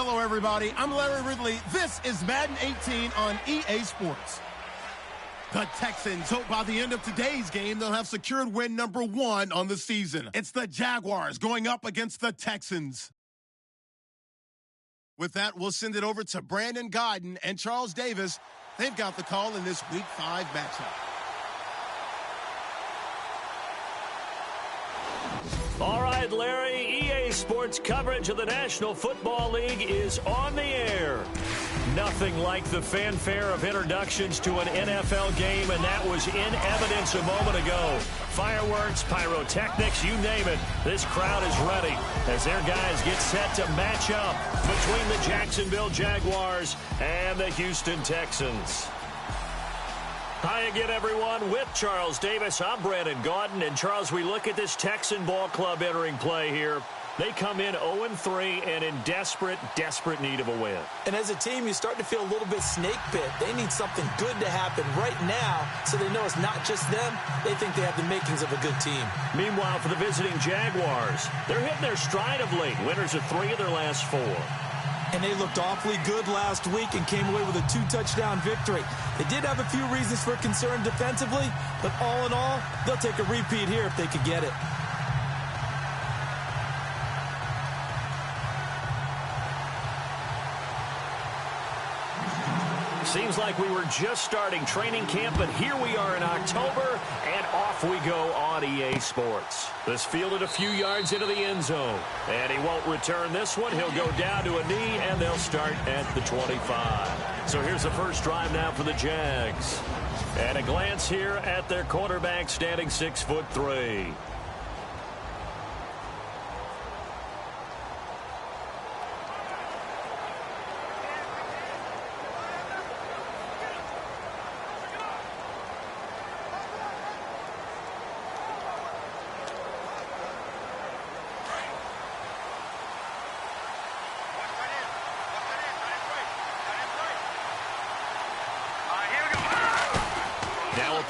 Hello, everybody. I'm Larry Ridley. This is Madden 18 on EA Sports. The Texans hope by the end of today's game they'll have secured win number 1 on the season. It's the Jaguars going up against the Texans. With that, we'll send it over to Brandon Godden and Charles Davis. They've got the call in this Week 5 matchup. All right, Larry, EA Sports coverage of the National Football League is on the air. Nothing like the fanfare of introductions to an NFL game, and that was in evidence a moment ago. Fireworks, pyrotechnics, you name it. This crowd is ready as their guys get set to match up between the Jacksonville Jaguars and the Houston Texans. Hi again, everyone. With Charles Davis, I'm Brandon Gaudin. And, Charles, we look at this Texan ball club entering play here. They come in 0-3 and in desperate need of a win. And as a team, you start to feel a little bit snake bit. They need something good to happen right now so they know it's not just them. They think they have the makings of a good team. Meanwhile, for the visiting Jaguars, they're hitting their stride of late. Winners of 3 of their last 4. And they looked awfully good last week and came away with a 2-touchdown victory. They did have a few reasons for concern defensively, but all in all, they'll take a repeat here if they could get it. Seems like we were just starting training camp, but here we are in October, and off we go on EA Sports. This fielded a few yards into the end zone, and he won't return this one. He'll go down to a knee, and they'll start at the 25. So here's the first drive now for the Jags. And a glance here at their quarterback, standing 6'3".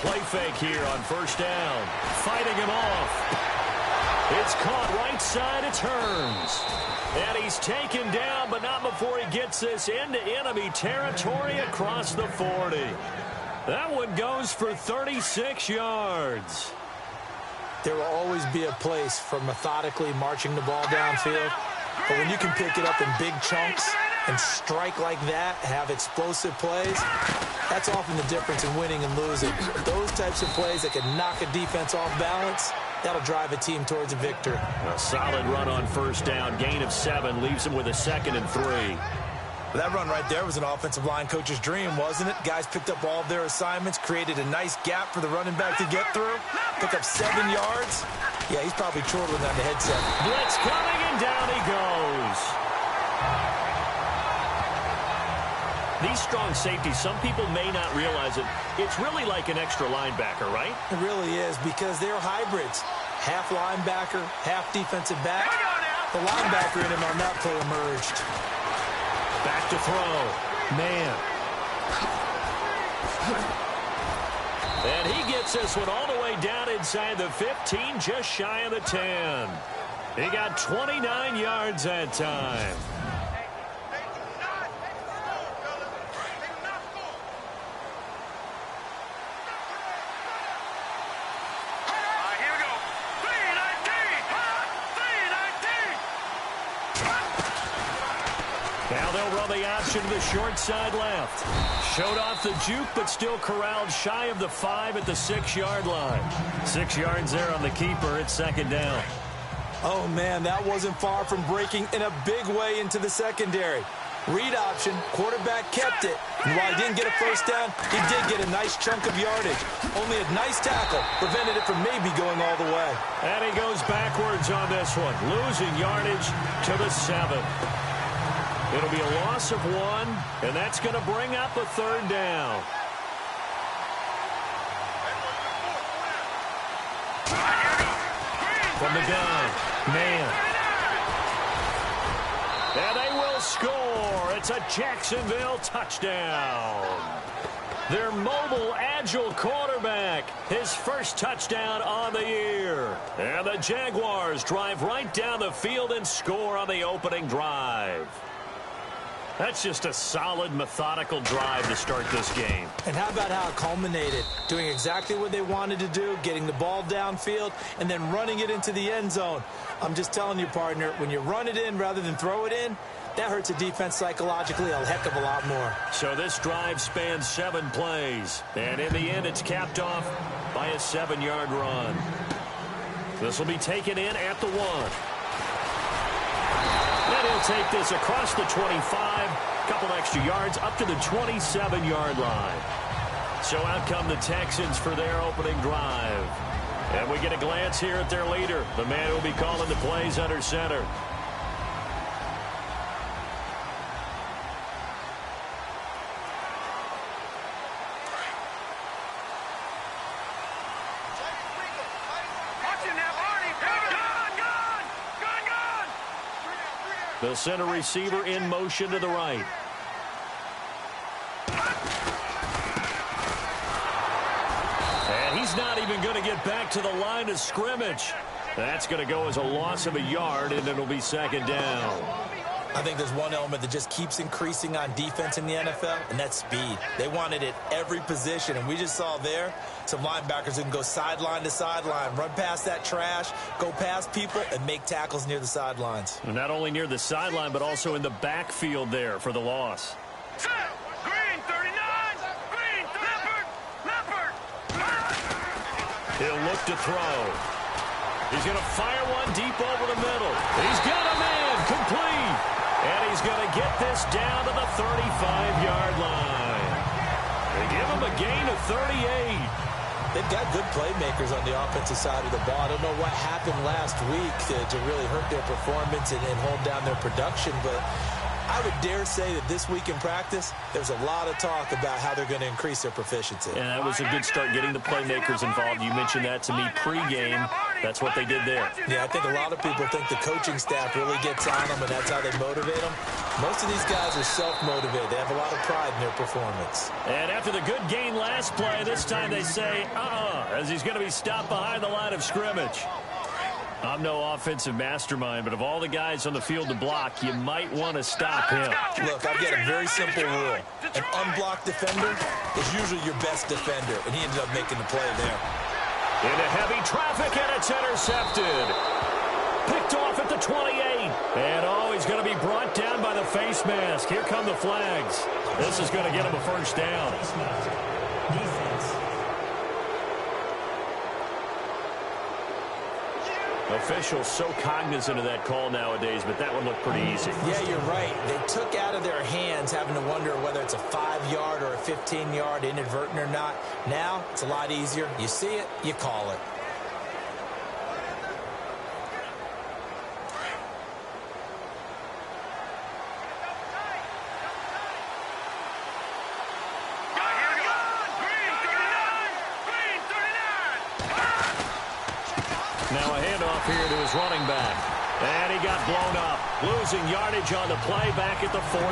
Play fake here on first down. Fighting him off. It's caught right side. It turns. And he's taken down, but not before he gets this into enemy territory across the 40. That one goes for 36 yards. There will always be a place for methodically marching the ball downfield. But when you can pick it up in big chunks and strike like that, have explosive plays, that's often the difference in winning and losing. Those types of plays that can knock a defense off balance, that'll drive a team towards a victory. A solid run on first down. Gain of 7 leaves him with a 2nd and 3. That run right there was an offensive line coach's dream, wasn't it? Guys picked up all of their assignments, created a nice gap for the running back to get through, pick up 7 yards. Yeah, he's probably chortling on the headset. Blitz coming, and down he goes. These strong safeties, some people may not realize it. It's really like an extra linebacker, right? It really is, because they're hybrids. Half linebacker, half defensive back. The linebacker in him on that play emerged. Back to throw. Man. And he gets this one all the way down inside the 15, just shy of the 10. He got 29 yards that time. Now they'll run the option to the short side left. Showed off the juke, but still corralled shy of the 5 at the 6-yard line. 6 yards there on the keeper. It's 2nd down. Oh, man, that wasn't far from breaking in a big way into the secondary. Read option, quarterback kept it. And while he didn't get a first down, he did get a nice chunk of yardage. Only a nice tackle prevented it from maybe going all the way. And he goes backwards on this one, losing yardage to the 7. It'll be a loss of 1, and that's going to bring up a 3rd down. From the gun, man. And they will score. It's a Jacksonville touchdown. Their mobile, agile quarterback, his first touchdown on the year. And the Jaguars drive right down the field and score on the opening drive. That's just a solid, methodical drive to start this game. And how about how it culminated? Doing exactly what they wanted to do, getting the ball downfield, and then running it into the end zone. I'm just telling you, partner, when you run it in rather than throw it in, that hurts a defense psychologically a heck of a lot more. So this drive spans 7 plays. And in the end, it's capped off by a 7-yard run. This will be taken in at the 1. And he'll take this across the 25, couple extra yards up to the 27-yard line. So out come the Texans for their opening drive. And we get a glance here at their leader, the man who will be calling the plays under center. The center receiver in motion to the right. And he's not even going to get back to the line of scrimmage. That's going to go as a loss of a yard, and it'll be 2nd down. I think there's one element that just keeps increasing on defense in the NFL, and that's speed. They want it at every position, and we just saw there some linebackers who can go sideline to sideline, run past that trash, go past people, and make tackles near the sidelines. And not only near the sideline, but also in the backfield there for the loss. Green, 39! Green, Leopard! He'll look to throw. He's going to fire one deep over the middle. He's got a man complete. And he's going to get this down to the 35-yard line. They give him a gain of 38. They've got good playmakers on the offensive side of the ball. I don't know what happened last week to really hurt their performance and hold down their production, but I would dare say that this week in practice, there's a lot of talk about how they're going to increase their proficiency. And that was a good start, getting the playmakers involved. You mentioned that to me pregame. That's what they did there. Yeah, I think a lot of people think the coaching staff really gets on them, and that's how they motivate them. Most of these guys are self-motivated. They have a lot of pride in their performance. And after the good gain last play, this time they say, as he's going to be stopped behind the line of scrimmage. I'm no offensive mastermind, but of all the guys on the field to block, you might want to stop him. Look, I've got a very simple rule. An unblocked defender is usually your best defender, and he ended up making the play there. Into heavy traffic, and it's intercepted. Picked off at the 28. And, he's going to be brought down by the face mask. Here come the flags. This is going to get him a first down. Officials so cognizant of that call nowadays, but that one looked pretty easy. Yeah, you're right. They took out of their hands having to wonder whether it's a 5-yard or a 15-yard inadvertent or not. Now, it's a lot easier. You see it, you call it. Now a handoff here to his running back. And he got blown up. Losing yardage on the play back at the 44.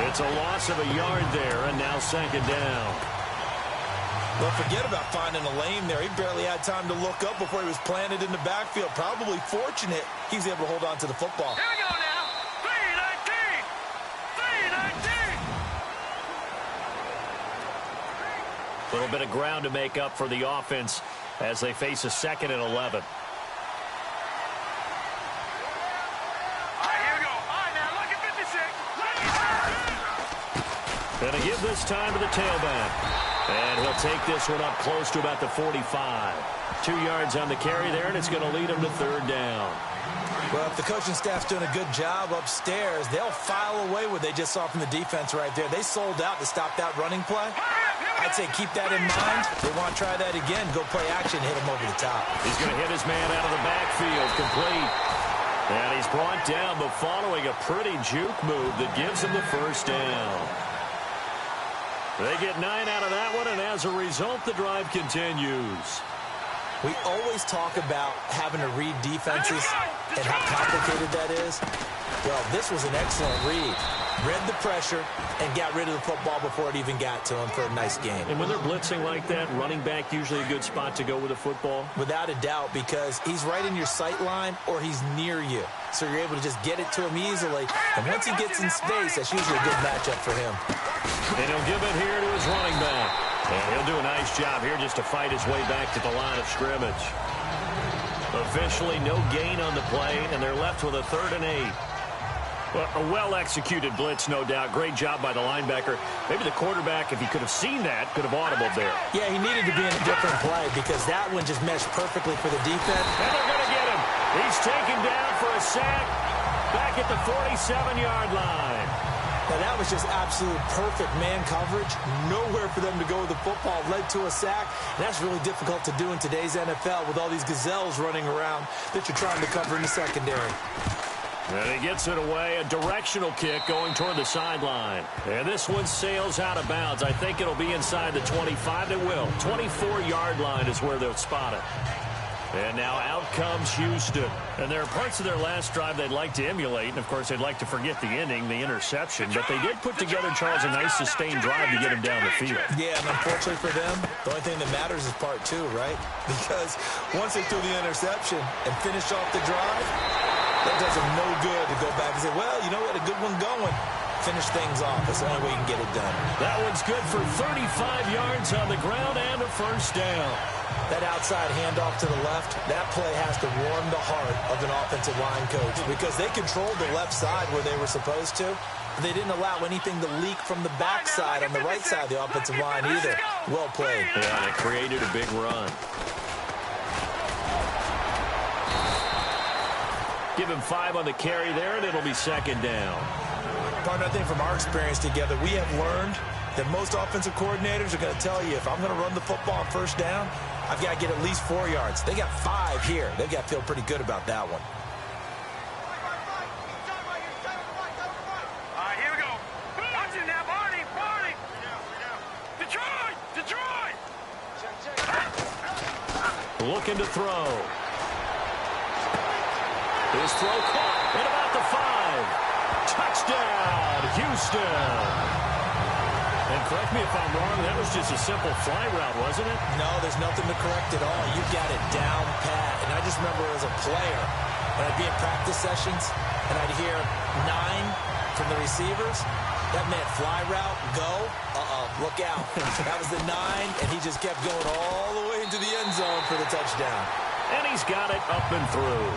It's a loss of a yard there, and now 2nd down. Well, forget about finding a lane there. He barely had time to look up before he was planted in the backfield. Probably fortunate he was able to hold on to the football. Here we go now. 3-19. 3-19. A little bit of ground to make up for the offense as they face a 2nd and 11. Gonna give this time to the tailback. And he'll take this one up close to about the 45. 2 yards on the carry there, and it's going to lead him to 3rd down. Well, if the coaching staff's doing a good job upstairs, they'll file away what they just saw from the defense right there. They sold out to stop that running play. I'd say keep that in mind. If they want to try that again, go play action, hit him over the top. He's going to hit his man out of the backfield, complete. And he's brought down, but following a pretty juke move that gives him the 1st down. They get 9 out of that one, and as a result, the drive continues. We always talk about having to read defenses and how complicated that is. Well, this was an excellent read. read the pressure, and got rid of the football before it even got to him for a nice game. And when they're blitzing like that, running back usually a good spot to go with the football? Without a doubt, because he's right in your sight line or he's near you. So you're able to just get it to him easily. And once he gets in space, that's usually a good matchup for him. And he'll give it here to his running back. And he'll do a nice job here just to fight his way back to the line of scrimmage. Officially no gain on the play, and they're left with a 3rd and 8. Well, a well-executed blitz, no doubt. Great job by the linebacker. Maybe the quarterback, if he could have seen that, could have audibled there. Yeah, he needed to be in a different play because that one just meshed perfectly for the defense. And they're going to get him. He's taken down for a sack back at the 47-yard line. Now, that was just absolute perfect man coverage. Nowhere for them to go with the football. Led to a sack. And that's really difficult to do in today's NFL with all these gazelles running around that you're trying to cover in the secondary. And he gets it away. A directional kick going toward the sideline. And this one sails out of bounds. I think it'll be inside the 25. It will. 24-yard line is where they'll spot it. And now out comes Houston. And there are parts of their last drive they'd like to emulate. And, of course, they'd like to forget the ending, the interception. But they did put together, Charles, a nice sustained drive to get him down the field. Yeah, and unfortunately for them, the only thing that matters is part 2, right? Because once they threw the interception and finished off the drive, that does them no good to go back and say, well, you know what, a good one going. Finish things off. That's the only way you can get it done. That one's good for 35 yards on the ground and a 1st down. That outside handoff to the left, that play has to warm the heart of an offensive line coach because they controlled the left side where they were supposed to. But they didn't allow anything to leak from the backside on the right side of the offensive line either. Well played. Yeah, they created a big run. Give him 5 on the carry there, and it'll be 2nd down. Partner, I think from our experience together, we have learned that most offensive coordinators are going to tell you, if I'm going to run the football on 1st down, I've got to get at least 4 yards. They got 5 here. They've got to feel pretty good about that one. All right, here we go. Watch it now, Barney. Detroit. Looking to throw. His throw caught at about the 5. Touchdown, Houston. And correct me if I'm wrong, that was just a simple fly route, wasn't it? No, there's nothing to correct at all. You've got it down pat. And I just remember as a player, when I'd be in practice sessions, and I'd hear 9 from the receivers, that meant fly route, go, look out. That was the 9, and he just kept going all the way into the end zone for the touchdown. And he's got it up and through.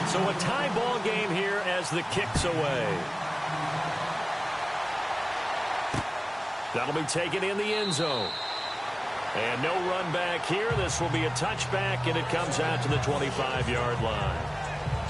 So a tie ball game here as the kick's away. That'll be taken in the end zone. And no run back here. This will be a touchback, and it comes out to the 25-yard line.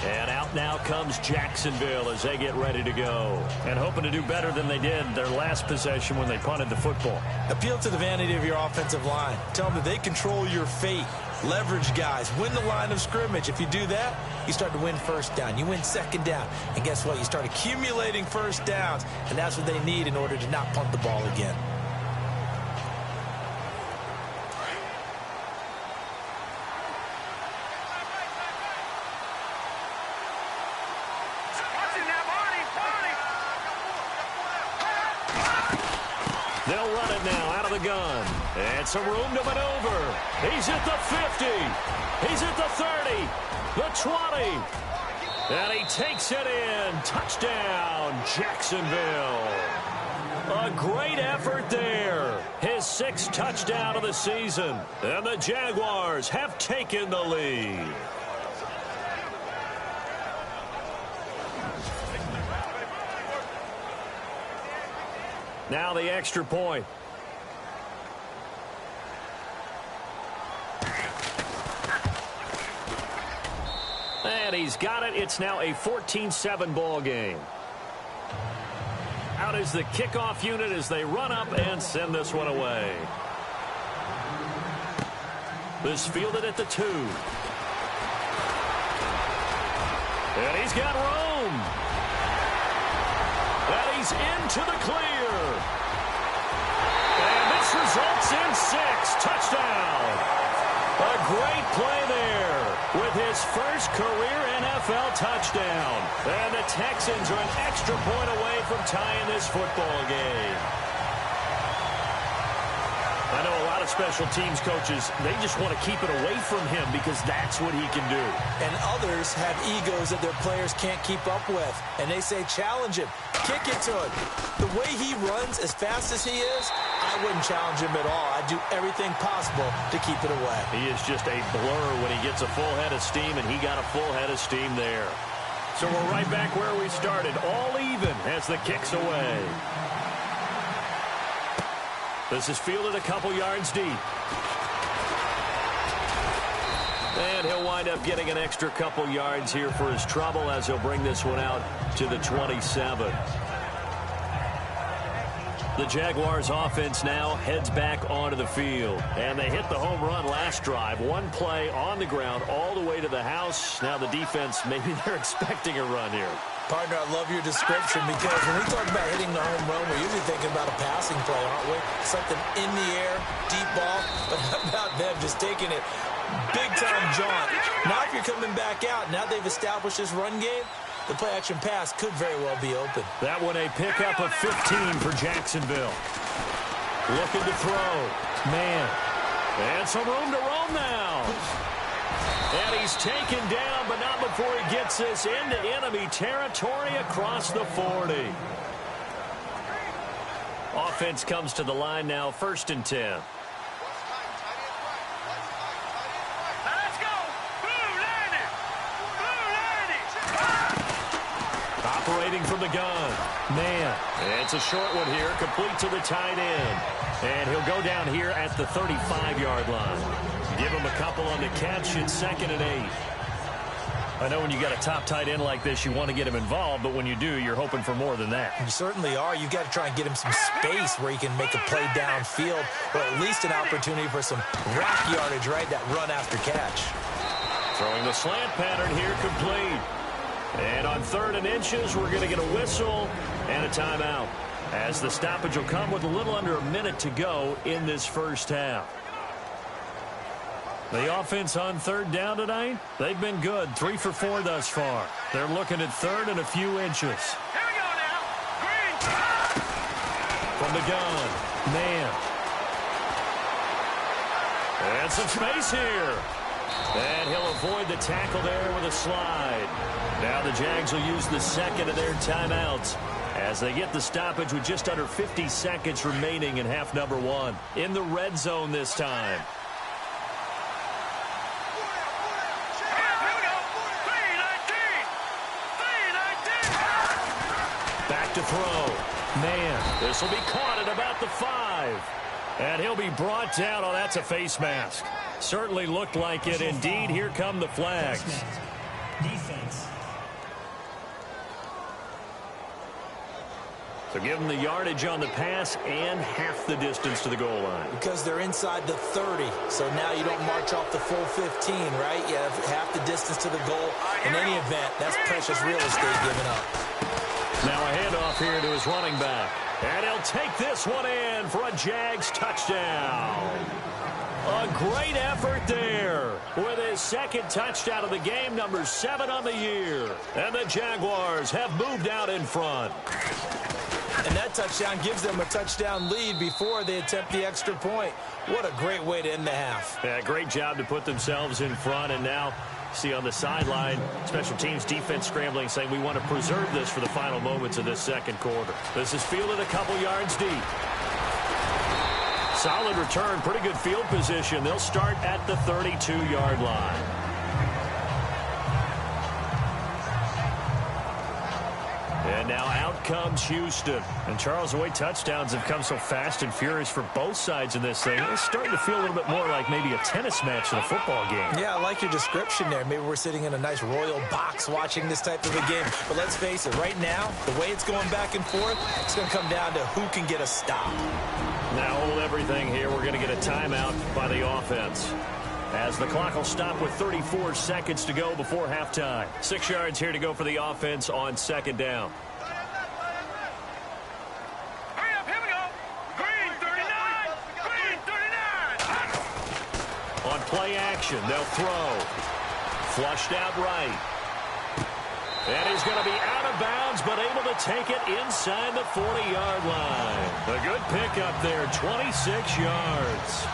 And out now comes Jacksonville as they get ready to go. And hoping to do better than they did their last possession when they punted the football. Appeal to the vanity of your offensive line. Tell them that they control your fate. Leverage guys. Win the line of scrimmage. If you do that, you start to win 1st down. You win 2nd down. And guess what? You start accumulating 1st downs. And that's what they need in order to not punt the ball again. They'll run it now out of the gun. And some room to maneuver. He's at the 50. He's at the 30. The 20. And he takes it in. Touchdown, Jacksonville. A great effort there. His 6th touchdown of the season. And the Jaguars have taken the lead. Now the extra point. And he's got it. It's now a 14-7 ball game. Out is the kickoff unit as they run up and send this one away. This fielded at the 2. And he's got room. And he's into the clear. And this results in 6. Touchdown. A great play there with his first career NFL touchdown. And the Texans are an extra point away from tying this football game. I know a lot of special teams coaches, they just want to keep it away from him because that's what he can do. And others have egos that their players can't keep up with. And they say, challenge him, kick it to him. The way he runs as fast as he is, I wouldn't challenge him at all. I'd do everything possible to keep it away. He is just a blur when he gets a full head of steam, and he got a full head of steam there. So we're right back where we started, all even as the kick's away. This is fielded a couple yards deep. And he'll wind up getting an extra couple yards here for his trouble as he'll bring this one out to the 27. The Jaguars offense now heads back onto the field. And they hit the home run last drive. One play on the ground all the way to the house. Now the defense, maybe they're expecting a run here. Partner, I love your description because when we talk about hitting the home run, we're usually thinking about a passing play, aren't we? Something in the air, deep ball. But how about them just taking it big-time jaunt? Now if you're coming back out, now they've established this run game, the play-action pass could very well be open. That one a pickup of 15 for Jacksonville. Looking to throw. Man. And some room to roam now. And he's taken down, but not before he gets this into enemy territory across the 40. Offense comes to the line now, 1st and 10. Let's go. Blue landing. Operating from the gun. Man, it's a short one here, complete to the tight end. And he'll go down here at the 35-yard line. Give him a couple on the catch. It's 2nd and 8. I know when you got a top tight end like this, you want to get him involved, but when you do, you're hoping for more than that. You certainly are. You've got to try and get him some space where he can make a play downfield, or at least an opportunity for some rack yardage, right? That run after catch. Throwing the slant pattern here, complete. And on 3rd and inches, we're going to get a whistle and a timeout, as the stoppage will come with a little under a minute to go in this first half. The offense on 3rd down tonight, they've been good. 3 for 4 thus far. They're looking at 3rd and a few inches. Here we go now. Green. From the gun. Man. And some space here. And he'll avoid the tackle there with a slide. Now the Jags will use the 2nd of their timeouts as they get the stoppage with just under 50 seconds remaining in half number 1. In the red zone this time. Back to throw. Man, this will be caught at about the 5. And he'll be brought down. Oh, that's a face mask. Certainly looked like it. Indeed, here come the flags. Defense. So give them the yardage on the pass and half the distance to the goal line. Because they're inside the 30, so now you don't march off the full 15, right? You have half the distance to the goal. In any event, that's precious real estate given up. Now a handoff here to his running back. And he'll take this one in for a Jags touchdown. A great effort there with his 2nd touchdown of the game, number 7 on the year. And the Jaguars have moved out in front. And that touchdown gives them a touchdown lead before they attempt the extra point. What a great way to end the half. Yeah, great job to put themselves in front. And now, see on the sideline, special teams defense scrambling, saying we want to preserve this for the final moments of this 2nd quarter. This is fielded a couple yards deep. Solid return, pretty good field position. They'll start at the 32-yard line. And now out comes Houston. And Charles, the way touchdowns have come so fast and furious for both sides in this thing, it's starting to feel a little bit more like maybe a tennis match than a football game. Yeah, I like your description there. Maybe we're sitting in a nice royal box watching this type of a game. But let's face it, right now, the way it's going back and forth, it's going to come down to who can get a stop. Now hold everything here. We're going to get a timeout by the offense, as the clock will stop with 34 seconds to go before halftime. 6 yards here to go for the offense on 2nd down. Hurry up, here we go. Green 39. Green 39. On play action. They'll throw. Flushed out right. And he's going to be out of bounds, but able to take it inside the 40-yard line. A good pickup there, 26 yards.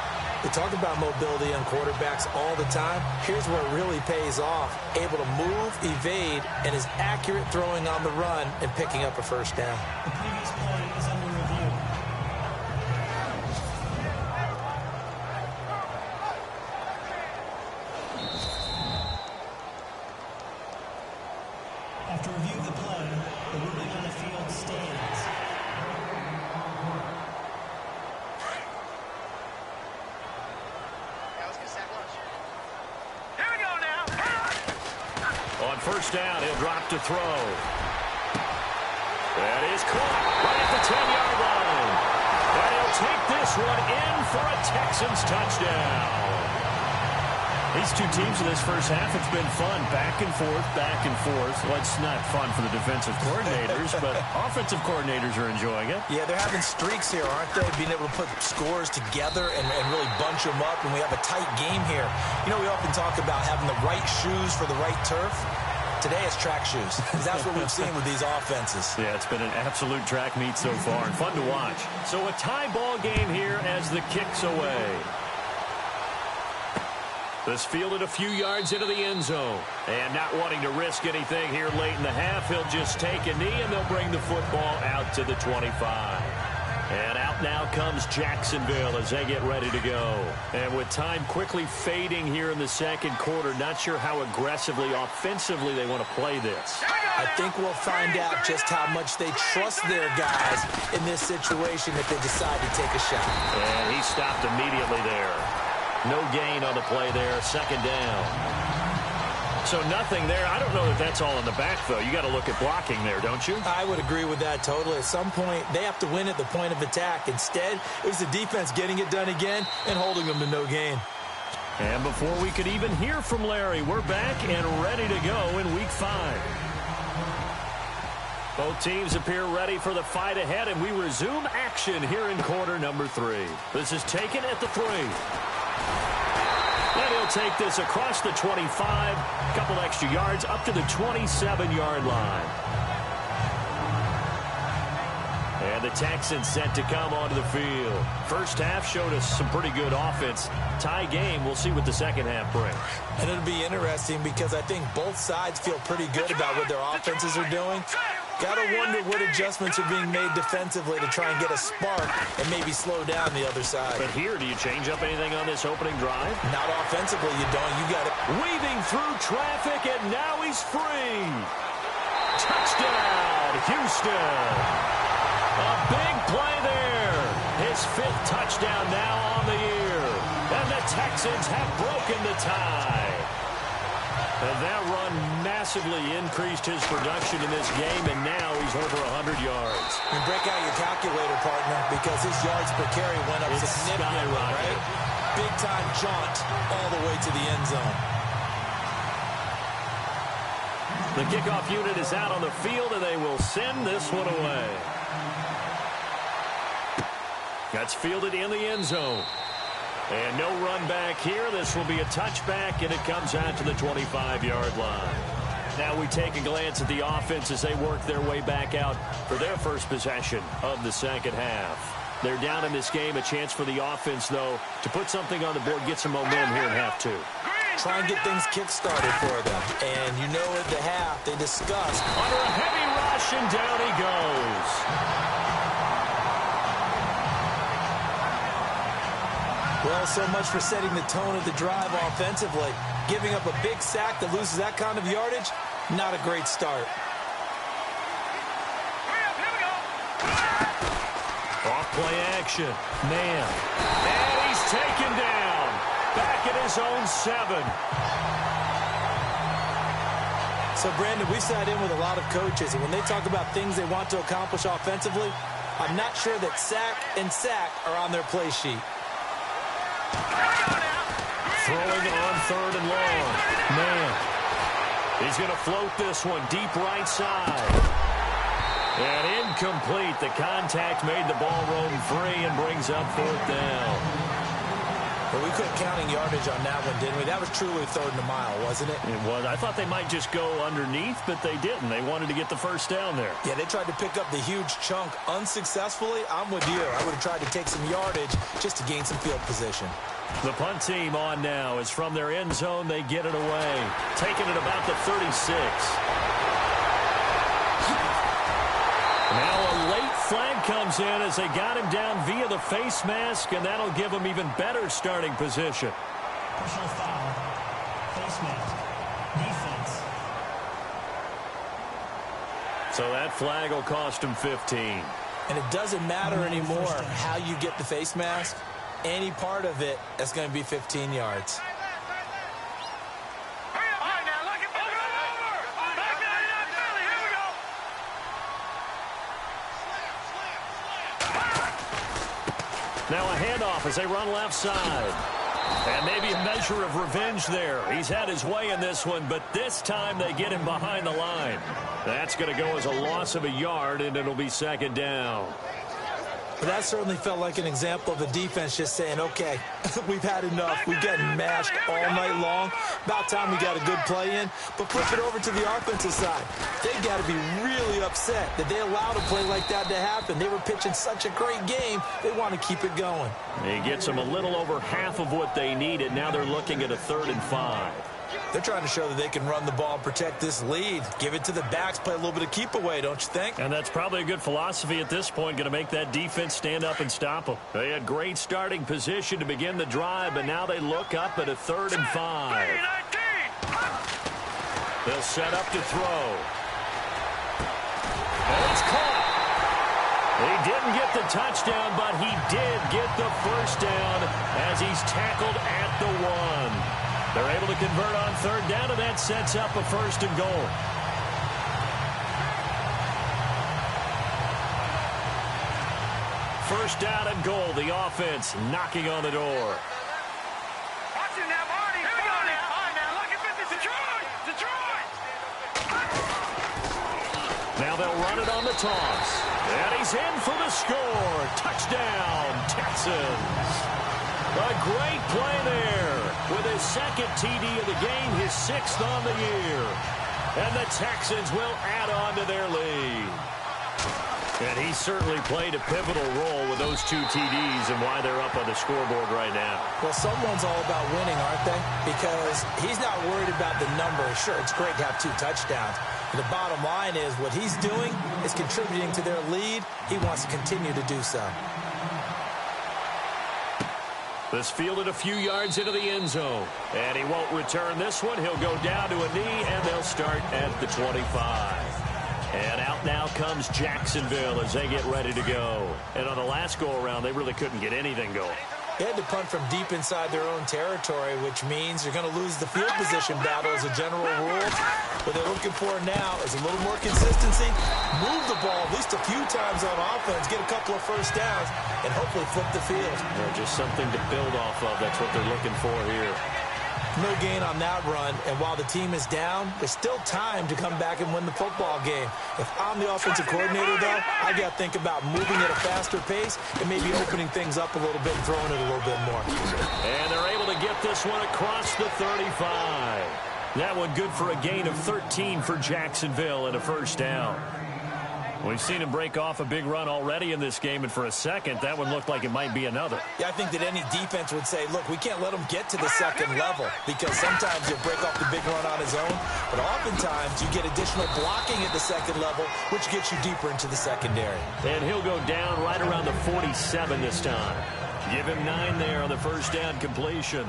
We talk about mobility on quarterbacks all the time. Here's where it really pays off. Able to move, evade, and is accurate throwing on the run and picking up a first down. The previous play is under review. After review of the play, the ruling on the field stands. Here we go now. On first down, he'll drop to throw. That is caught right at the 10-yard line. And he'll take this one in for a Texans touchdown. These two teams in this first half, it's been fun. Back and forth, back and forth. Well, it's not fun for the defensive coordinators, but offensive coordinators are enjoying it. Yeah, they're having streaks here, aren't they? Being able to put scores together and really bunch them up, and we have a tight game here. You know, we often talk about having the right shoes for the right turf. Today it's track shoes, because that's what we've seen with these offenses. Yeah, it's been an absolute track meet so far, and fun to watch. So a tie ball game here as the kick's away. This fielded a few yards into the end zone. And not wanting to risk anything here late in the half, he'll just take a knee, and they'll bring the football out to the 25. And out now comes Jacksonville as they get ready to go. And with time quickly fading here in the second quarter, not sure how aggressively, offensively they want to play this. I think we'll find out just how much they trust their guys in this situation if they decide to take a shot. And he stopped immediately there. No gain on the play there, second down. So nothing there. I don't know that that's all in the back, though. You got to look at blocking there, don't you? I would agree with that totally. At some point, they have to win at the point of attack. Instead, it was the defense getting it done again and holding them to no gain. And before we could even hear from Larry, we're back and ready to go in Week 5. Both teams appear ready for the fight ahead, and we resume action here in quarter number 3. This is taken at the 3. And he'll take this across the 25, a couple extra yards up to the 27-yard line. And the Texans set to come onto the field. First half showed us some pretty good offense. Tie game, we'll see what the second half brings. And it'll be interesting because I think both sides feel pretty good about what their offenses are doing. Got to wonder what adjustments are being made defensively to try and get a spark and maybe slow down the other side. But here, do you change up anything on this opening drive? Not offensively, you don't. You got it. Weaving through traffic, and now he's free. Touchdown, Houston. A big play there. His 5th touchdown now on the year. And the Texans have broken the tie. And that run massively increased his production in this game, and now he's over 100 yards. And break out your calculator, partner, because his yards per carry went up significantly, right? Big-time jaunt all the way to the end zone. The kickoff unit is out on the field, and they will send this one away. That's fielded in the end zone. And no run back here. This will be a touchback, and it comes out to the 25-yard line. Now we take a glance at the offense as they work their way back out for their first possession of the second half. They're down in this game. A chance for the offense, though, to put something on the board, get some momentum here in half 2. Try and get things kick-started for them. And you know at the half, they discussed. Under a heavy rush, and down he goes. Well, so much for setting the tone of the drive offensively. Giving up a big sack that loses that kind of yardage, not a great start. Off play action. Man. And he's taken down. Back at his own 7. So, Brandon, we've sat in with a lot of coaches, and when they talk about things they want to accomplish offensively, I'm not sure that sack and sack are on their play sheet. Throwing on 3rd and long. Man. He's going to float this one deep right side. And incomplete. The contact made the ball roam free and brings up 4th down. Well, we quit counting yardage on that one, didn't we? That was truly third and a mile, wasn't it? It was. I thought they might just go underneath, but they didn't. They wanted to get the first down there. Yeah, they tried to pick up the huge chunk unsuccessfully. I'm with you. I would have tried to take some yardage just to gain some field position. The punt team on now is from their end zone. They get it away. Taking it about the 36. Now a late flag comes in as they got him down via the face mask, and that'll give him even better starting position. Personal foul. Face mask. Defense. So that flag will cost him 15. And it doesn't matter anymore how you get the face mask. Any part of it, that's going to be 15 yards. Now a handoff as they run left side. And maybe a measure of revenge there. He's had his way in this one, but this time they get him behind the line. That's going to go as a loss of a yard, and it'll be second down. But that certainly felt like an example of the defense just saying, okay, we've had enough. We've gotten mashed all night long. About time we got a good play in. But flip it over to the offensive side. They've got to be really upset that they allowed a play like that to happen. They were pitching such a great game. They want to keep it going. He gets them a little over half of what they needed. Now they're looking at a 3rd and 5. They're trying to show that they can run the ball, protect this lead. Give it to the backs, play a little bit of keep away, don't you think? And that's probably a good philosophy at this point, going to make that defense stand up and stop them. They had great starting position to begin the drive, but now they look up at a 3rd and 5. They'll set up to throw. And it's caught. He didn't get the touchdown, but he did get the first down as he's tackled at the 1. They're able to convert on 3rd down, and that sets up a 1st and goal. First down and goal, the offense knocking on the door. Watch him now, Marty. Here we go now. All right, now, look at this. Detroit! Detroit! Now they'll run it on the toss. And he's in for the score. Touchdown, Texans. A great play there. With his 2nd TD of the game, his 6th on the year. And the Texans will add on to their lead. And he certainly played a pivotal role with those 2 TDs and why they're up on the scoreboard right now. Well, someone's all about winning, aren't they? Because he's not worried about the number. Sure, it's great to have 2 touchdowns. But the bottom line is what he's doing is contributing to their lead. He wants to continue to do so. This fielded a few yards into the end zone. And he won't return this one. He'll go down to a knee, and they'll start at the 25. And out now comes Jacksonville as they get ready to go. And on the last go-around, they really couldn't get anything going. They had to punt from deep inside their own territory, which means you're going to lose the field position battle as a general rule. What they're looking for now is a little more consistency, move the ball at least a few times on offense, get a couple of first downs, and hopefully flip the field. Just something to build off of. That's what they're looking for here. No gain on that run, and while the team is down, there's still time to come back and win the football game. If I'm the offensive coordinator, though, I got to think about moving at a faster pace and maybe opening things up a little bit and throwing it a little bit more. And they're able to get this one across the 35. That one good for a gain of 13 for Jacksonville and a first down. We've seen him break off a big run already in this game, and for a second, that one looked like it might be another. Yeah, I think that any defense would say, look, we can't let him get to the second level because sometimes he'll break off the big run on his own, but oftentimes you get additional blocking at the second level, which gets you deeper into the secondary. And he'll go down right around the 47 this time. Give him 9 there on the first down completion.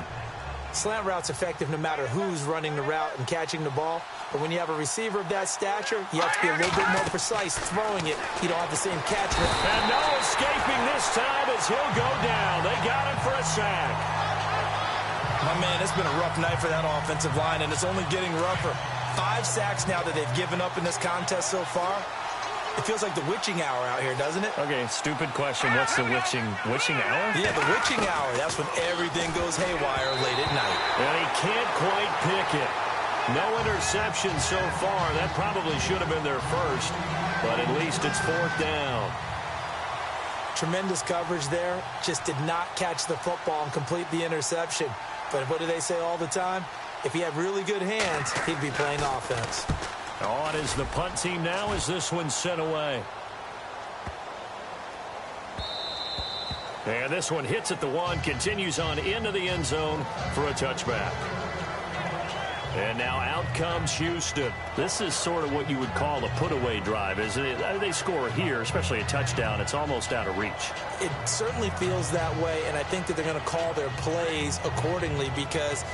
Slant route's effective no matter who's running the route and catching the ball. But when you have a receiver of that stature, you have to be a little bit more precise throwing it. You don't have the same catchment. And no escaping this time as he'll go down. They got him for a sack. My man, it's been a rough night for that offensive line, and it's only getting rougher. 5 sacks now that they've given up in this contest so far. It feels like the witching hour out here, doesn't it? Okay, stupid question. What's the witching hour? Yeah, the witching hour. That's when everything goes haywire late at night. And he can't quite pick it. No interception so far. That probably should have been their first, but at least it's 4th down. Tremendous coverage there. Just did not catch the football and complete the interception. But what do they say all the time? If he had really good hands, he'd be playing offense. On is the punt team now as this one's sent away. And this one hits at the 1, continues on into the end zone for a touchback. And now out comes Houston. This is sort of what you would call a put-away drive, isn't it? They score here, especially a touchdown. It's almost out of reach. It certainly feels that way, and I think that they're going to call their plays accordingly because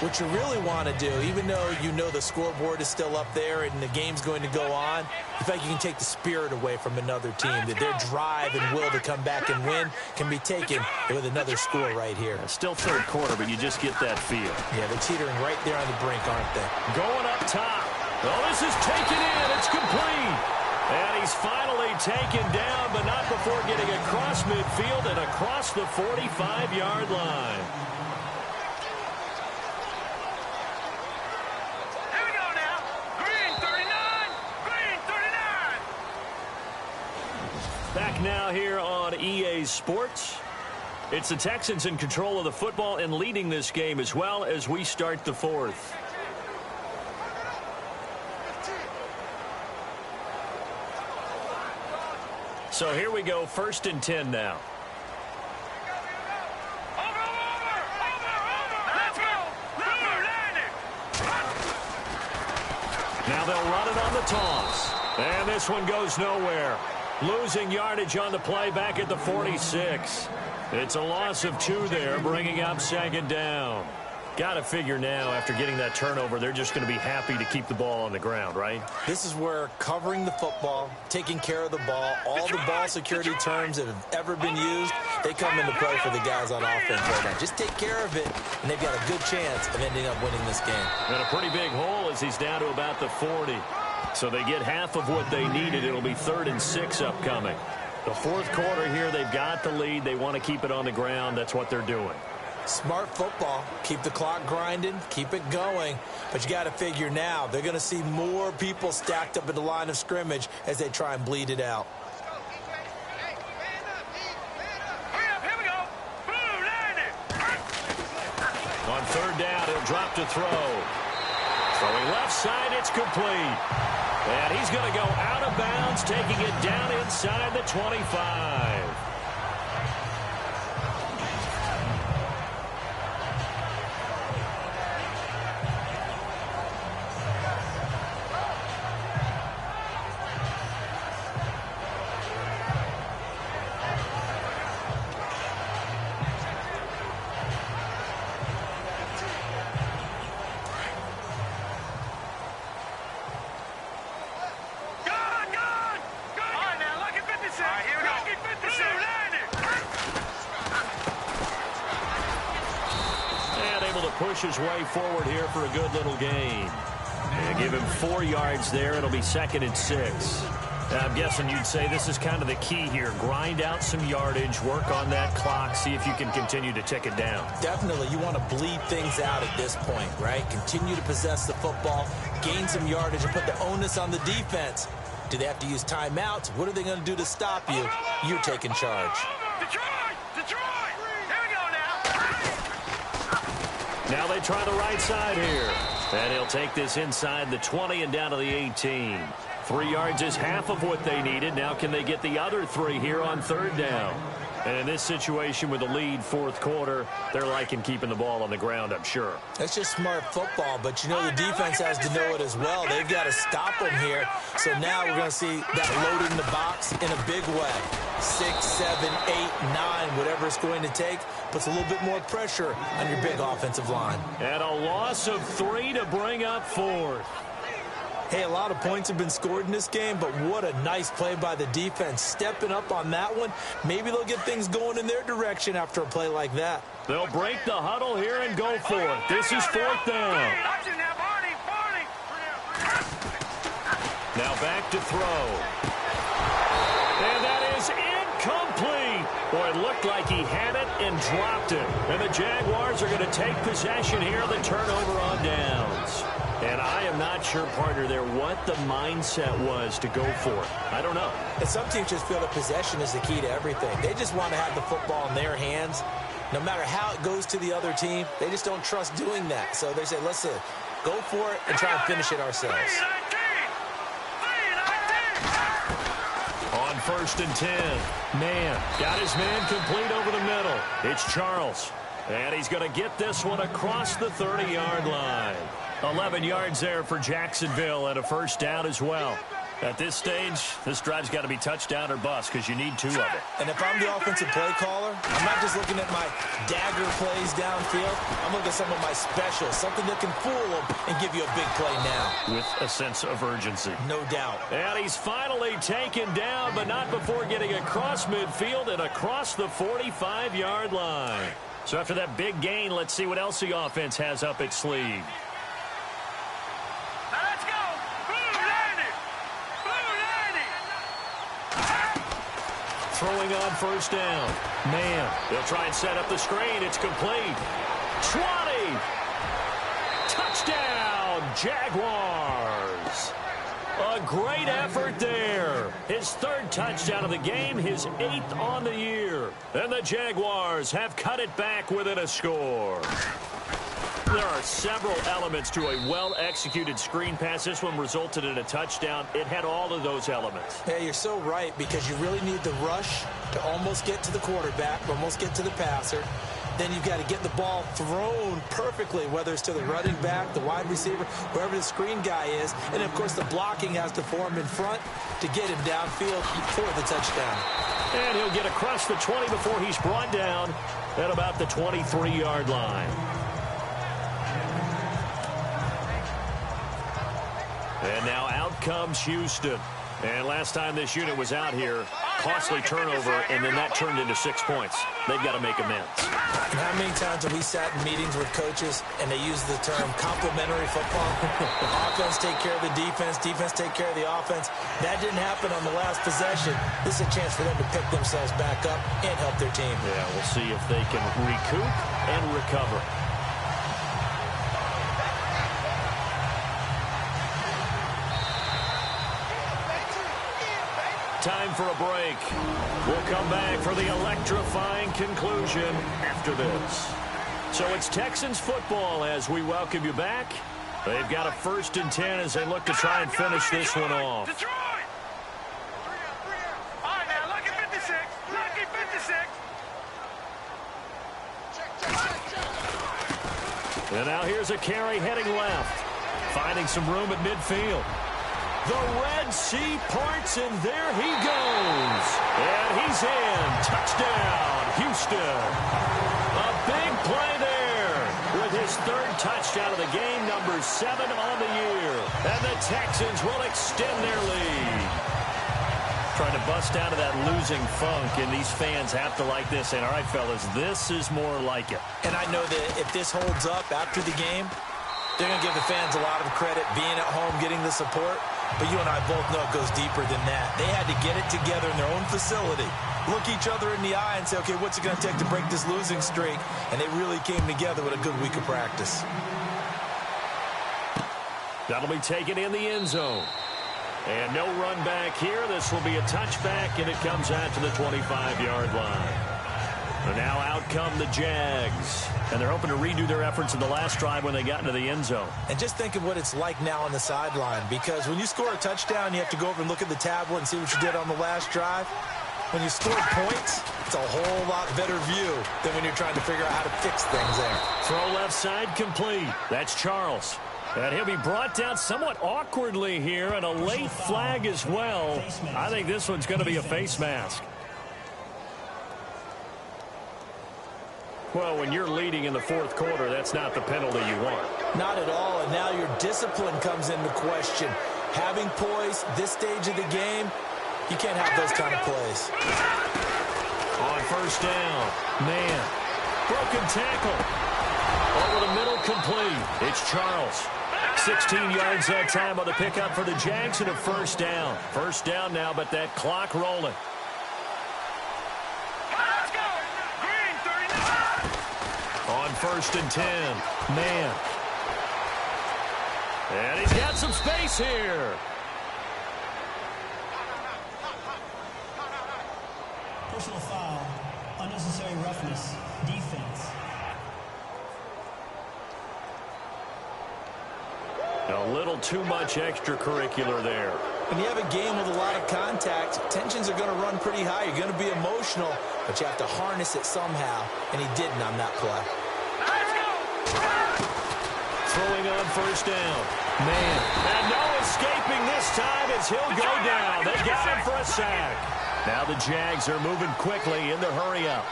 what you really want to do, even though you know the scoreboard is still up there and the game's going to go on, you feel like you can take the spirit away from another team, that their drive and will to come back and win can be taken with another score right here. Still third quarter, but you just get that feel. Yeah, they're teetering right there on the brink, aren't they? Going up top. Oh, this is taken in. It's complete. And he's finally taken down, but not before getting across midfield and across the 45-yard line. Back now here on EA Sports. It's the Texans in control of the football and leading this game as well as we start the 4th. So here we go, 1st and 10 now. Now they'll run it on the toss. And this one goes nowhere. Losing yardage on the play back at the 46. It's a loss of 2 there, bringing up 2nd down. Got to figure now, after getting that turnover, they're just going to be happy to keep the ball on the ground, right? This is where covering the football, taking care of the ball, all the ball security terms that have ever been used, they come into play for the guys on offense right now. Just take care of it, and they've got a good chance of ending up winning this game. And a pretty big hole as he's down to about the 40. So they get half of what they needed. It'll be 3rd and 6 upcoming. The 4th quarter here, they've got the lead. They want to keep it on the ground. That's what they're doing. Smart football. Keep the clock grinding. Keep it going. But you got to figure now, they're going to see more people stacked up at the line of scrimmage as they try and bleed it out. On 3rd down, he'll drop to throw. Throwing left side, it's complete. And he's going to go out of bounds, taking it down inside the 25. Push his way forward here for a good little gain. And give him 4 yards there. It'll be 2nd and 6. I'm guessing you'd say this is kind of the key here. Grind out some yardage, work on that clock, see if you can continue to tick it down. Definitely. You want to bleed things out at this point, right? Continue to possess the football, gain some yardage, and put the onus on the defense. Do they have to use timeouts? What are they going to do to stop you? You're taking charge. Now they try the right side here. And he'll take this inside the 20 and down to the 18. 3 yards is half of what they needed. Now can they get the other 3 here on 3rd down? And in this situation with the lead 4th quarter, they're liking keeping the ball on the ground, I'm sure. That's just smart football, but you know the defense has to know it as well. They've got to stop them here. So now we're going to see that loading the box in a big way. 6, 7, 8, 9, whatever it's going to take, puts a little bit more pressure on your big offensive line. And a loss of 3 to bring up 4th. Hey, a lot of points have been scored in this game, but what a nice play by the defense. Stepping up on that one, maybe they'll get things going in their direction after a play like that. They'll break the huddle here and go for it. This is 4th down. Now back to throw. And that is incomplete. Boy, it looked like he had it and dropped it. And the Jaguars are going to take possession here, the turnover on downs. And I am not sure, partner, there what the mindset was to go for it. I don't know. And some teams just feel that possession is the key to everything. They just want to have the football in their hands. No matter how it goes to the other team, they just don't trust doing that. So they say, let's go for it and try and finish it ourselves. On 1st and 10, man, got his man complete over the middle. It's Charles. And he's going to get this one across the 30-yard line. 11 yards there for Jacksonville and a first down as well. At this stage, this drive's got to be touchdown or bust because you need 2 of it. And if I'm the offensive play caller, I'm not just looking at my dagger plays downfield. I'm looking at some of my specials, something that can fool them and give you a big play now. With a sense of urgency. No doubt. And he's finally taken down, but not before getting across midfield and across the 45-yard line. So after that big gain, let's see what else the offense has up its sleeve. Throwing on first down. Man, they'll try and set up the screen. It's complete. 20. Touchdown, Jaguars. A great effort there. His 3rd touchdown of the game, his 8th on the year. And the Jaguars have cut it back within a score. There are several elements to a well-executed screen pass. This one resulted in a touchdown. It had all of those elements. Yeah, you're so right, because you really need the rush to almost get to the quarterback, almost get to the passer. Then you've got to get the ball thrown perfectly, whether it's to the running back, the wide receiver, wherever the screen guy is. And, of course, the blocking has to form in front to get him downfield for the touchdown. And he'll get across the 20 before he's brought down at about the 23-yard line. And now out comes Houston. And last time this unit was out here, costly turnover, and then that turned into 6 points. They've got to make amends. And how many times have we sat in meetings with coaches and they use the term complementary football? Offense take care of the defense, defense take care of the offense. That didn't happen on the last possession. This is a chance for them to pick themselves back up and help their team. Yeah, we'll see if they can recoup and recover. Time for a break. We'll come back for the electrifying conclusion after this. So it's Texans football as we welcome you back. They've got a 1st and 10 as they look to try and finish this one off. Detroit! All right, now, lucky 56. Lucky 56. And now here's a carry heading left. Finding some room at midfield. The Red Sea parts, and there he goes. And he's in. Touchdown, Houston. A big play there with his 3rd touchdown of the game, number 7 on the year. And the Texans will extend their lead. Trying to bust out of that losing funk, and these fans have to like this. And all right, fellas, this is more like it. And I know that if this holds up after the game, they're going to give the fans a lot of credit, being at home, getting the support. But you and I both know it goes deeper than that. They had to get it together in their own facility, look each other in the eye and say, okay, what's it going to take to break this losing streak? And they really came together with a good week of practice. That'll be taken in the end zone. And no run back here. This will be a touchback, and it comes out to the 25-yard line. And now out come the Jags. And they're hoping to redo their efforts in the last drive when they got into the end zone. And just think of what it's like now on the sideline, because when you score a touchdown, you have to go over and look at the tablet and see what you did on the last drive. When you score points, it's a whole lot better view than when you're trying to figure out how to fix things there. Throw left side complete. That's Charles. And he'll be brought down somewhat awkwardly here, and a late flag as well. I think this one's going to be a face mask. Well, when you're leading in the 4th quarter, that's not the penalty you want. Not at all, and now your discipline comes into question. Having poise this stage of the game, you can't have those kind of plays. On first down, man, broken tackle. Over the middle, complete. It's Charles. 16 yards that time on the pickup for the Jags and a first down. First down now, but that clock rolling. On 1st and 10, man. And he's got some space here. Personal foul, unnecessary roughness, defense. A little too much extracurricular there. When you have a game with a lot of contact, tensions are going to run pretty high. You're going to be emotional, but you have to harness it somehow, and he didn't on that play. Throwing on first down. Man. And no escaping this time as he'll go down. They got him for a sack. Now the Jags are moving quickly in the hurry-up.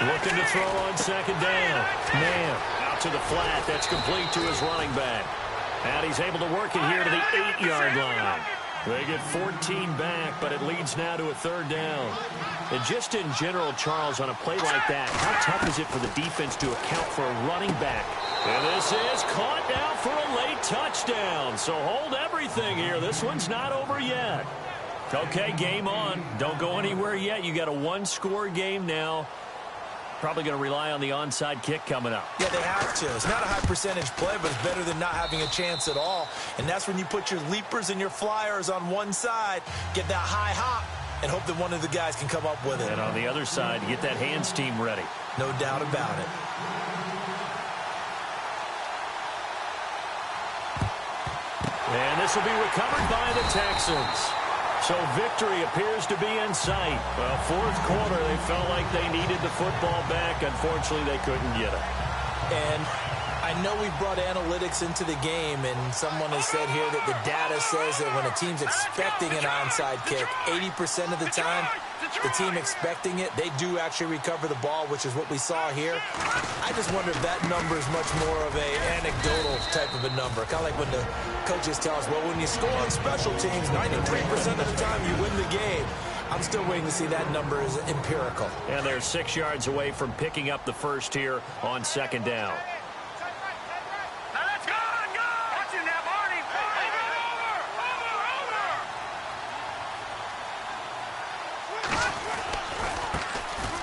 Looking to throw on second down. Man, out to the flat. That's complete to his running back. And he's able to work it here to the 8-yard line. They get 14 back, but it leads now to a third down. And just in general, Charles, on a play like that, how tough is it for the defense to account for a running back? And this is caught now for a late touchdown. So hold everything here. This one's not over yet. Okay, game on. Don't go anywhere yet. You got a one-score game now. Probably going to rely on the onside kick coming up. Yeah, they have to. It's not a high percentage play, but it's better than not having a chance at all. And that's when you put your leapers and your flyers on one side, get that high hop, and hope that one of the guys can come up with it. And on the other side, get that hands team ready. No doubt about it. And this will be recovered by the Texans. So victory appears to be in sight. Well, fourth quarter, they felt like they needed the football back. Unfortunately, they couldn't get it. And I know we brought analytics into the game, and someone has said here that the data says that when a team's expecting an onside kick, 80% of the time, the team expecting it, they do actually recover the ball, which is what we saw here. I just wonder if that number is much more of a anecdotal type of a number. Kind of like when the coaches tell us, well, when you score on special teams, 93% of the time you win the game. I'm still waiting to see that number is empirical. And they're 6 yards away from picking up the first here on second down.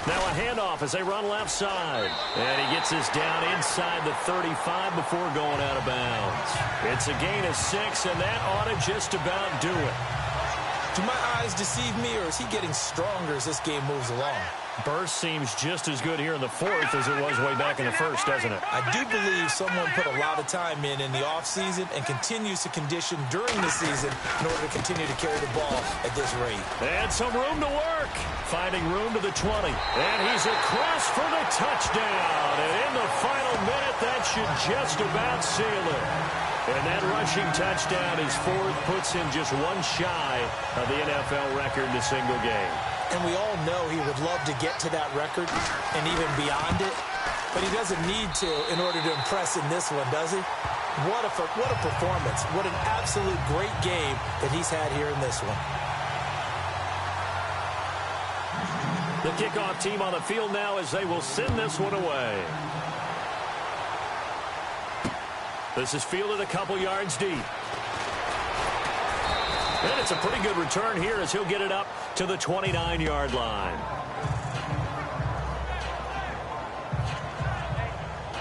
Now a handoff as they run left side. And he gets this down inside the 35 before going out of bounds. It's a gain of 6, and that ought to just about do it. Do my eyes deceive me, or is he getting stronger as this game moves along? Burst seems just as good here in the fourth as it was way back in the first, doesn't it? I do believe someone put a lot of time in the offseason and continues to condition during the season in order to continue to carry the ball at this rate. And some room to work. Finding room to the 20. And he's across for the touchdown. And in the final minute, that should just about seal it. And that rushing touchdown, his fourth, puts him just one shy of the NFL record in a single game. And we all know he would love to get to that record and even beyond it. But he doesn't need to in order to impress in this one, does he? What a performance. What an absolute great game that he's had here in this one. The kickoff team on the field now as they will send this one away. This is fielded a couple yards deep. And it's a pretty good return here as he'll get it up to the 29-yard line.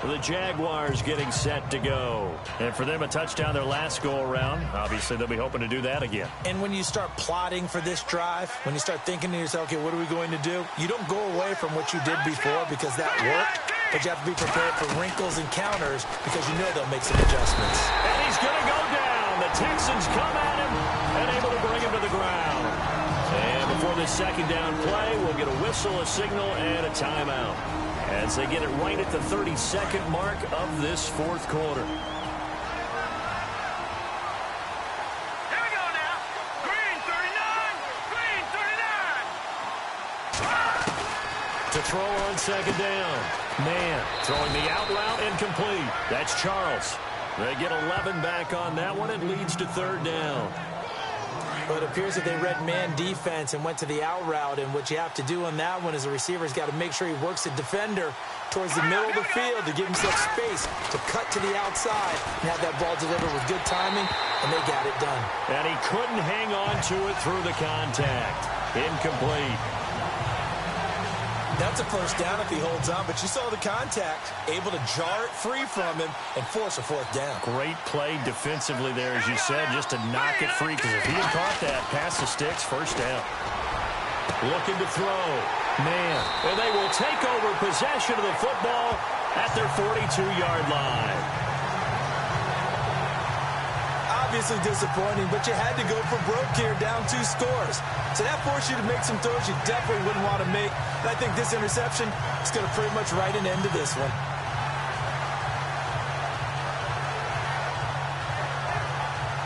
The Jaguars getting set to go. And for them, a touchdown their last go-around. Obviously, they'll be hoping to do that again. And when you start plotting for this drive, when you start thinking to yourself, okay, what are we going to do? You don't go away from what you did before because that worked. But you have to be prepared for wrinkles and counters because you know they'll make some adjustments. And he's going to go down. The Texans come at him and able to bring him to the ground. And before this second down play, we'll get a whistle, a signal, and a timeout as they get it right at the 32nd mark of this fourth quarter. Here we go now. Green 39. Green 39. To throw on second down. Man, throwing the out route incomplete. That's Charles. They get 11 back on that one. It leads to third down. Well, it appears that they read man defense and went to the out route, and what you have to do on that one is the receiver's got to make sure he works the defender towards the middle of the field to give himself space to cut to the outside and have that ball delivered with good timing, and they got it done. And he couldn't hang on to it through the contact. Incomplete. That's a first down if he holds on, but you saw the contact, able to jar it free from him and force a fourth down. Great play defensively there, as you said, just to knock it free, because if he had caught that, pass the sticks, first down. Looking to throw. Man. And they will take over possession of the football at their 42-yard line. Obviously disappointing, but you had to go for broke here, down 2 scores. So that forced you to make some throws you definitely wouldn't want to make. And I think this interception is going to pretty much write an end to this one.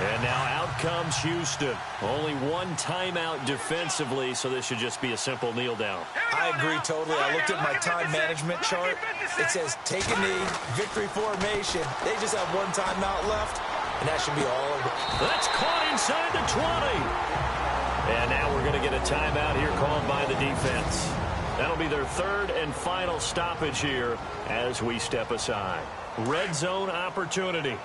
And now out comes Houston. Only one timeout defensively, so this should just be a simple kneel down. I agree totally. I looked at my time management chart. It says take a knee, victory formation. They just have one timeout left, and that should be all of it. That's caught inside the 20. And now we're going to get a timeout here called by the defense. That'll be their third and final stoppage here as we step aside. Red zone opportunity.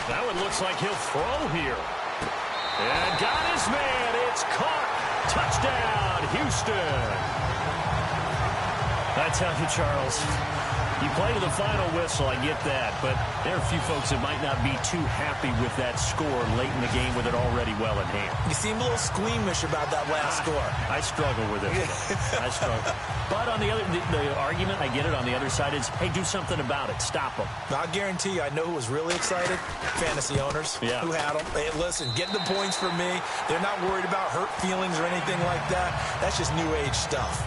That one looks like he'll throw here. And got his man. It's caught. Touchdown, Houston. I tell you, Charles, you play to the final whistle, I get that, but there are a few folks that might not be too happy with that score late in the game with it already well in hand. You seem a little squeamish about that last score. I struggle with it. I struggle. But on the other, the argument, I get it, on the other side is, hey, do something about it. Stop them. I guarantee you, I know who was really excited. Fantasy owners who had them. Hey, listen, get the points for me. They're not worried about hurt feelings or anything like that. That's just new age stuff.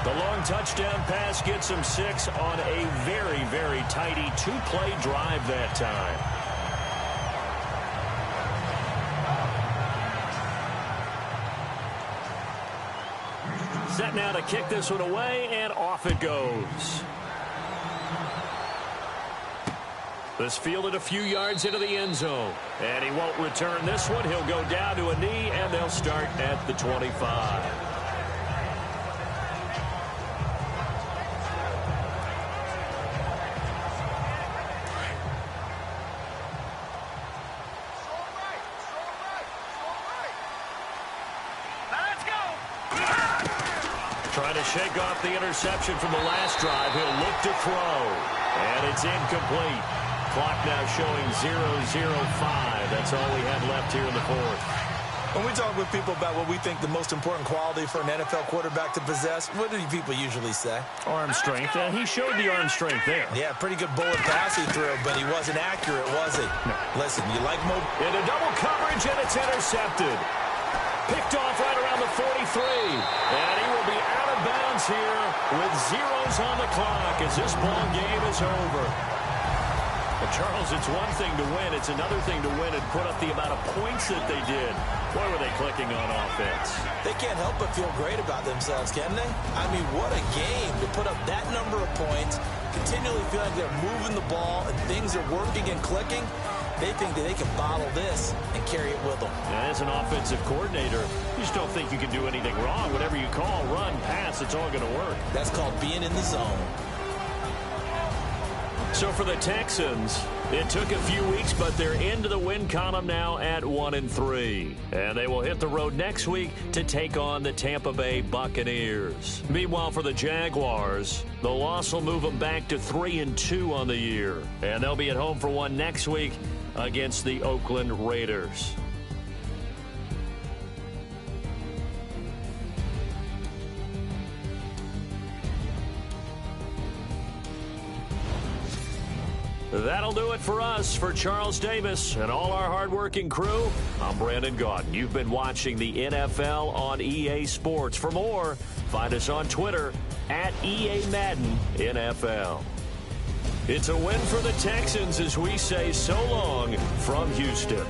The long touchdown pass gets him 6 on a very, very tidy 2-play drive that time. Set now to kick this one away, and off it goes. This fielded a few yards into the end zone, and he won't return this one. He'll go down to a knee, and they'll start at the 25. Trying to shake off the interception from the last drive. He'll look to throw. And it's incomplete. Clock now showing 0:05. That's all we have left here in the fourth. When we talk with people about what we think the most important quality for an NFL quarterback to possess, what do people usually say? Arm strength. And he showed the arm strength there. Yeah, pretty good bullet pass he threw, but he wasn't accurate, was he? No. Listen, you like Mo. Into double coverage, and it's intercepted. Picked off right around the 43. And he will be out of bounds here with zeros on the clock as this ball game is over. But Charles, it's one thing to win. It's another thing to win and put up the amount of points that they did. Boy, were they clicking on offense. They can't help but feel great about themselves, can they? I mean, what a game to put up that number of points, continually feel like they're moving the ball and things are working and clicking. They think that they can bottle this and carry it with them. And as an offensive coordinator, you just don't think you can do anything wrong. Whatever you call, run, pass, it's all going to work. That's called being in the zone. So for the Texans, it took a few weeks, but they're into the win column now at 1-3. And they will hit the road next week to take on the Tampa Bay Buccaneers. Meanwhile, for the Jaguars, the loss will move them back to 3-2 on the year. And they'll be at home for one next week against the Oakland Raiders. That'll do it for us. For Charles Davis and all our hardworking crew, I'm Brandon Gaudin. You've been watching the NFL on EA Sports. For more, find us on Twitter at EA Madden NFL. It's a win for the Texans as we say so long from Houston.